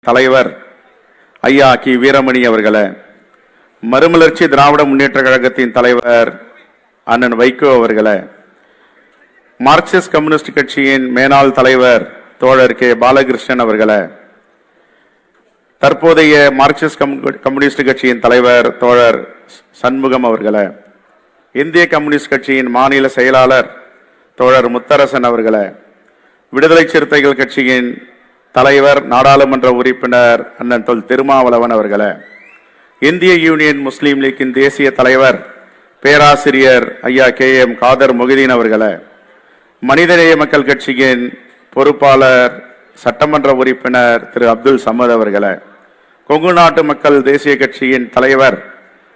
தலைவர் ஐயா கி வீரமணி அவர்களே, மறுமலர்ச்சி திராவிட முன்னேற்ற கழகத்தின் தலைவர் அண்ணன் வைகோ அவர்களே, மார்க்சிஸ்ட் கம்யூனிஸ்ட் கட்சியின் மேனாள் தலைவர் தோழர் கே பாலகிருஷ்ணன் அவர்களே, தற்போதைய மார்க்சிஸ்ட் கம்யூனிஸ்ட் கட்சியின் தலைவர் தோழர் சண்முகம் அவர்களே, இந்திய கம்யூனிஸ்ட் கட்சியின் மாநில செயலாளர் தோழர் முத்தரசன் அவர்களே, விடுதலை சிறுத்தைகள் கட்சியின் தலைவர் நாடாளுமன்ற உறுப்பினர் அண்ணன் தொல் திருமாவளவன் அவர்களே, இந்திய யூனியன் முஸ்லீம் லீக்கின் தேசிய தலைவர் பேராசிரியர் ஐயா KM காதர் மொஹிதீன் அவர்களே, மனிதநேய மக்கள் கட்சியின் பொறுப்பாளர் சட்டமன்ற உறுப்பினர் திரு அப்துல் சமத் அவர்களே, கொங்கு நாட்டு மக்கள் தேசிய கட்சியின் தலைவர்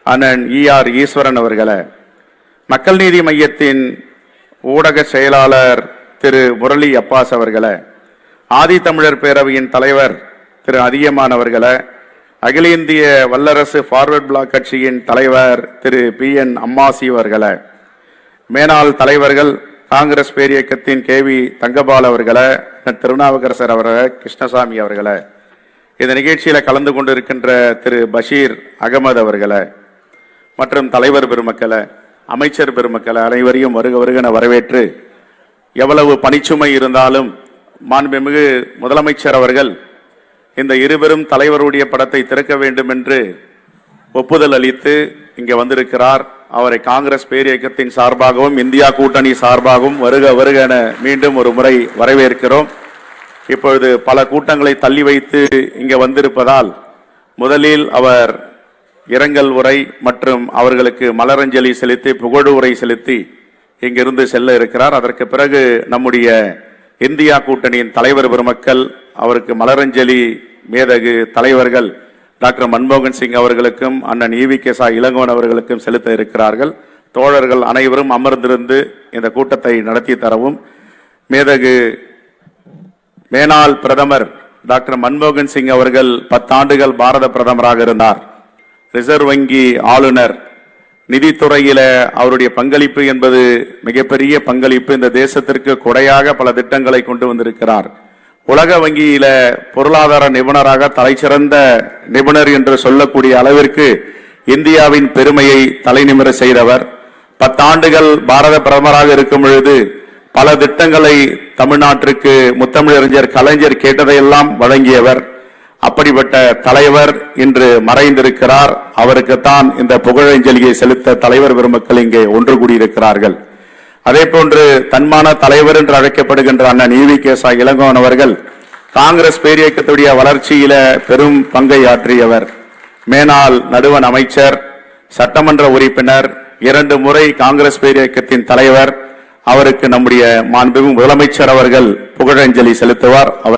அண்ணன் ER ஈஸ்வரன் அவர்களே, மக்கள் நீதி மையத்தின் ஊடக செயலாளர் திரு முரளி அப்பாஸ் அவர்களே, ஆதி தமிழர் பேரவையின் தலைவர் திரு அதியமான் அவர்களே, அகில இந்திய வல்லரசு ஃபார்வர்ட் பிளாக் கட்சியின் தலைவர் திரு PN அம்மாசி அவர்களே, மேனாள் தலைவர்கள் காங்கிரஸ் பேரியக்கத்தின் KV தங்கபால் அவர்களே, திருநாவுக்கரசர் அவர்களே, கிருஷ்ணசாமி அவர்களே, இந்த நிகழ்ச்சியில கலந்து கொண்டிருக்கின்ற திரு பஷீர் அகமது அவர்களே, மற்றும் தலைவர் பெருமக்களே, அமைச்சர் பெருமக்களே, அனைவரையும் வருக வருகென வரவேற்று, எவ்வளவு பணிச்சுமை இருந்தாலும் மாண்புமிகு முதலமைச்சர் அவர்கள் இந்த இருவரும் தலைவருடைய படத்தை திறக்க வேண்டும் என்று ஒப்புதல் அளித்து இங்கே வந்திருக்கிறார். அவரை காங்கிரஸ் பேரியக்கத்தின் சார்பாகவும் இந்தியா கூட்டணி சார்பாகவும் வருக வருக என மீண்டும் ஒரு முறை வரவேற்கிறோம். இப்பொழுது பல கூட்டங்களை தள்ளி வைத்து இங்கே வந்திருப்பதால் முதலில் அவர் இரங்கல் உரை மற்றும் அவர்களுக்கு மலரஞ்சலி செலுத்தி புகழ் உரை செலுத்தி இங்கிருந்து செல்ல இருக்கிறார். அதற்கு பிறகு நம்முடைய இந்தியா கூட்டணியின் தலைவர் பெருமக்கள் அவருக்கு மலரஞ்சலி மேதகு தலைவர்கள் டாக்டர் மன்மோகன் சிங் அவர்களுக்கும் அண்ணன் EVK இளங்கோவன் அவர்களுக்கும் செலுத்த இருக்கிறார்கள். தோழர்கள் அனைவரும் அமர்ந்திருந்து இந்த கூட்டத்தை நடத்தி தரவும். மேதகு மேனாள் பிரதமர் டாக்டர் மன்மோகன் சிங் அவர்கள் 10 ஆண்டுகள் பாரத பிரதமராக இருந்தார். ரிசர்வ் வங்கி ஆளுநர், நிதித்துறையில அவருடைய பங்களிப்பு என்பது மிகப்பெரிய பங்களிப்பு. இந்த தேசத்திற்கு கொடையாக பல திட்டங்களை கொண்டு வந்திருக்கிறார். உலக வங்கியில பொருளாதார நிபுணராக தலைசிறந்த நிபுணர் என்று சொல்லக்கூடிய அளவிற்கு இந்தியாவின் பெருமையை தலைநிமிர செய்தவர். 10 ஆண்டுகள் பாரத பிரதமராக இருக்கும் பொழுது பல திட்டங்களை தமிழ்நாட்டிற்கு முத்தமிழறிஞர் கலைஞர் கேட்டதையெல்லாம் வழங்கியவர். அப்படிப்பட்ட தலைவர் இன்று மறைந்திருக்கிறார். அவருக்குத்தான் இந்த புகழஞ்சலியை செலுத்த தலைவர் பெருமக்கள் இங்கே ஒன்று கூடியிருக்கிறார்கள். அதே போன்று தன்மான தலைவர் என்று அழைக்கப்படுகின்ற அண்ணன் EVK இளங்கோவன் அவர்கள் காங்கிரஸ் பேரியக்கத்துடைய வளர்ச்சியில பெரும் பங்கை ஆற்றியவர். மேனாள் நடுவண் அமைச்சர், சட்டமன்ற உறுப்பினர், 2 முறை காங்கிரஸ் பேரியக்கத்தின் தலைவர். அவருக்கு நம்முடைய மாண்புமிகு முதலமைச்சர் அவர்கள் புகழஞ்சலி செலுத்துவார்.